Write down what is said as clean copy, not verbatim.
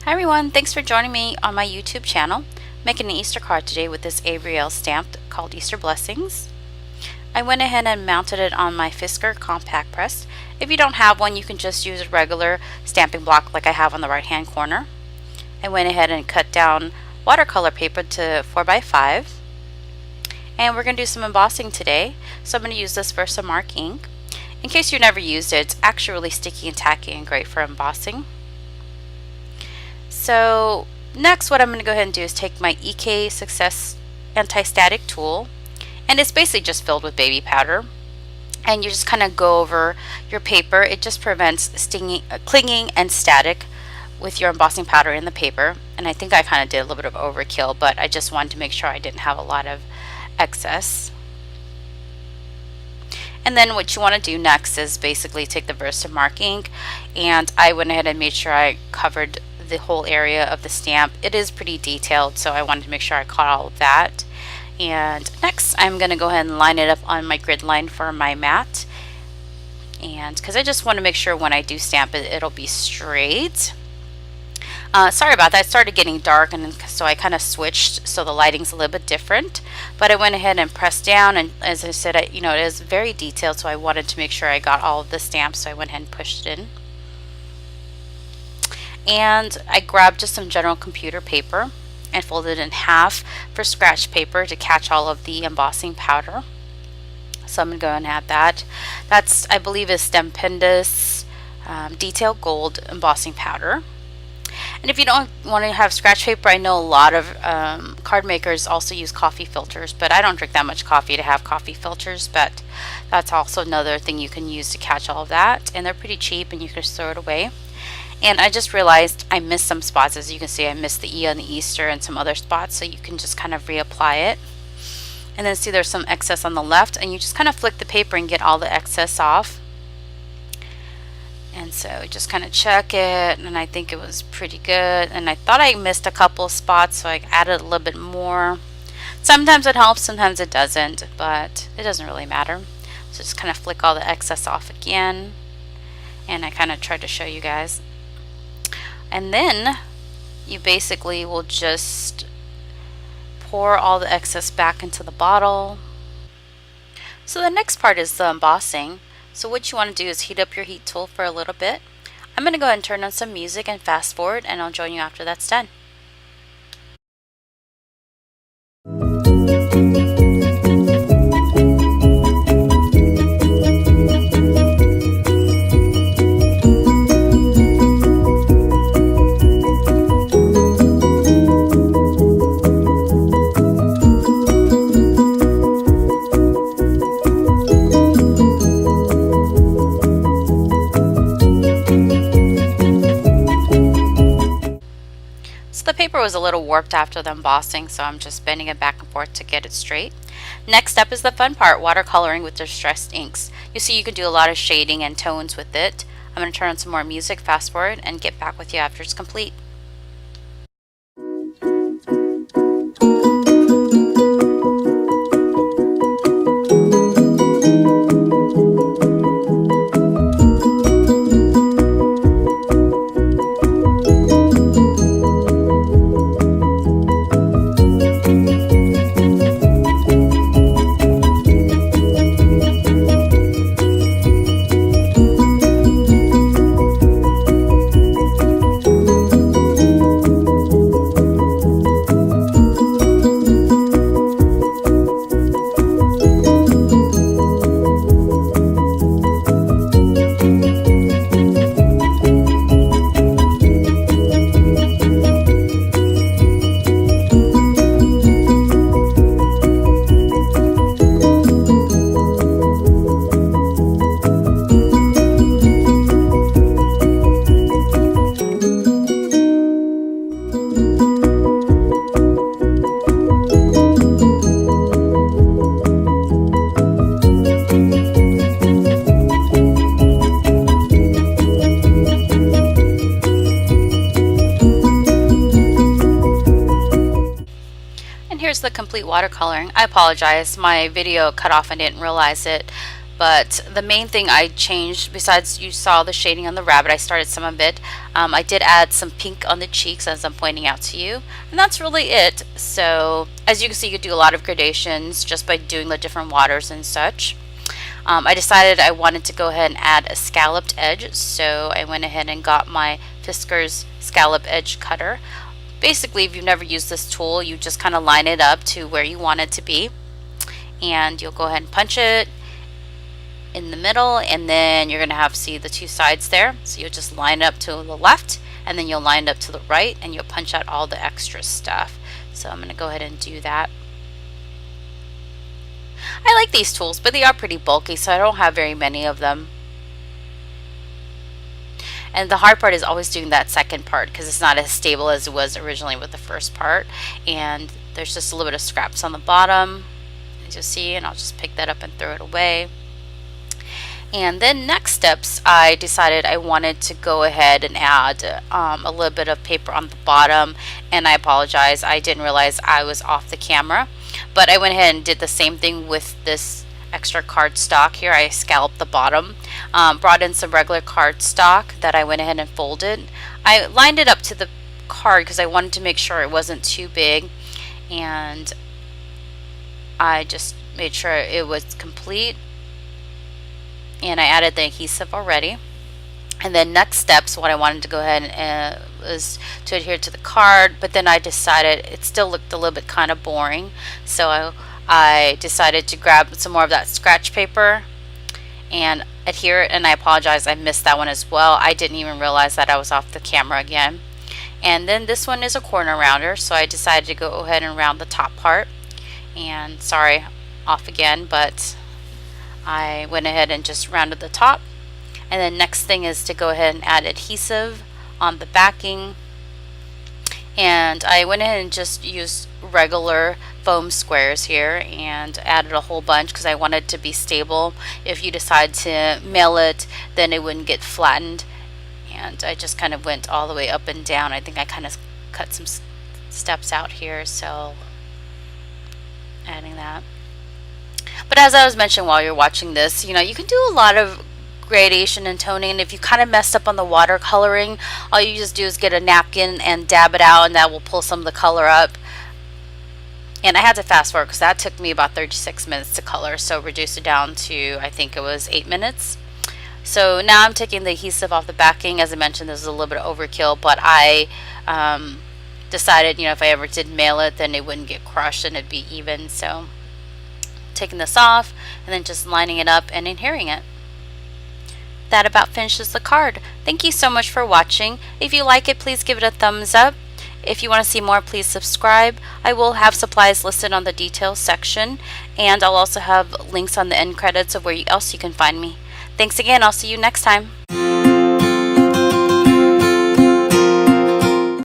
Hi everyone, thanks for joining me on my YouTube channel. Making an Easter card today with this Ariel stamp called Easter Blessings. I went ahead and mounted it on my Fisker compact press. If you don't have one, you can just use a regular stamping block like I have on the right hand corner. I went ahead and cut down watercolor paper to 4x5. And we're going to do some embossing today. So I'm going to use this Versamark ink. In case you've never used it, it's actually really sticky and tacky and great for embossing. So next what I'm going to go ahead and do is take my EK Success anti-static tool, and it's basically just filled with baby powder, and you just kind of go over your paper. It just prevents clinging and static with your embossing powder in the paper, and I think I kind of did a little bit of overkill, but I just wanted to make sure I didn't have a lot of excess. And then what you want to do next is basically take the Versamark ink, and I went ahead and made sure I covered the whole area of the stamp. It is pretty detailed, so I wanted to make sure I caught all of that. And next I'm going to go ahead and line it up on my grid line for my mat, and because I just want to make sure when I do stamp it, it'll be straight. Sorry about that, it started getting dark, and so I kind of switched so the lighting's a little bit different, but I went ahead and pressed down, and as I said, it is very detailed, so I wanted to make sure I got all of the stamps, so I went ahead and pushed it in. And I grabbed just some general computer paper and folded it in half for scratch paper to catch all of the embossing powder. So I'm going to go and add that. That's, I believe, is Stupendous Detail Gold embossing powder. And if you don't want to have scratch paper, I know a lot of card makers also use coffee filters, but I don't drink that much coffee to have coffee filters, but that's also another thing you can use to catch all of that. And they're pretty cheap, and you can just throw it away. And I just realized I missed some spots. As you can see, I missed the E on the Easter and some other spots, so you can just kind of reapply it. And then see there's some excess on the left, and you just kind of flick the paper and get all the excess off. And so just kind of check it, and I think it was pretty good. And I thought I missed a couple spots, so I added a little bit more. Sometimes it helps, sometimes it doesn't, but it doesn't really matter. So just kind of flick all the excess off again. And I kind of tried to show you guys. And then you basically will just pour all the excess back into the bottle. So the next part is the embossing. So what you want to do is heat up your heat tool for a little bit. I'm going to go ahead and turn on some music and fast forward, and I'll join you after that's done. The paper was a little warped after the embossing, so I'm just bending it back and forth to get it straight. Next up is the fun part, watercoloring with distressed inks. You see you can do a lot of shading and tones with it. I'm going to turn on some more music, fast forward, and get back with you after it's complete. Here's the complete watercoloring. I apologize, my video cut off and didn't realize it, But the main thing I changed, besides you saw the shading on the rabbit, I started some of it. I did add some pink on the cheeks as I'm pointing out to you. And that's really it. So as you can see, you could do a lot of gradations just by doing the different waters and such. I decided I wanted to go ahead and add a scalloped edge. So I went ahead and got my Fisker's scallop edge cutter. Basically, if you've never used this tool, you just kind of line it up to where you want it to be. And you'll go ahead and punch it in the middle, and then you're going to have, see the two sides there, so you'll just line it up to the left, and then you'll line it up to the right, and you'll punch out all the extra stuff. So I'm going to go ahead and do that. I like these tools, but they are pretty bulky, so I don't have very many of them. And the hard part is always doing that second part, because it's not as stable as it was originally with the first part, and there's just a little bit of scraps on the bottom, as you'll see, and I'll just pick that up and throw it away. And then next steps, I decided I wanted to go ahead and add a little bit of paper on the bottom. And I apologize, I didn't realize I was off the camera. But I went ahead and did the same thing with this extra cardstock here. I scalloped the bottom, brought in some regular cardstock that I went ahead and folded. I lined it up to the card because I wanted to make sure it wasn't too big. And I just made sure it was complete. And I added the adhesive already. And then next steps, what I wanted to go ahead and was to adhere to the card, but then I decided it still looked a little bit kind of boring, so I decided to grab some more of that scratch paper and adhere it. And I apologize, I missed that one as well. I didn't even realize that I was off the camera again. And then this one is a corner rounder, so I decided to go ahead and round the top part. And sorry, off again, but I went ahead and just rounded the top. And then next thing is to go ahead and add adhesive on the backing. And I went ahead and just used regular foam squares here and added a whole bunch because I wanted it to be stable. If you decide to mail it, then it wouldn't get flattened. And I just kind of went all the way up and down. I think I kind of cut some steps out here, so adding that. But as I was mentioning while you're watching this, you can do a lot of gradation and toning. And if you kind of messed up on the watercoloring, all you just do is get a napkin and dab it out, and that will pull some of the color up. And I had to fast forward because that took me about 36 minutes to color, so reduce it down to, I think it was 8 minutes. So now I'm taking the adhesive off the backing. As I mentioned, this is a little bit of overkill, but I decided, if I ever did mail it, then it wouldn't get crushed and it'd be even. So taking this off and then just lining it up and adhering it. That about finishes the card. Thank you so much for watching. If you like it, please give it a thumbs up. If you want to see more, please subscribe. I will have supplies listed on the details section, and I'll also have links on the end credits of where else you can find me. Thanks again. I'll see you next time.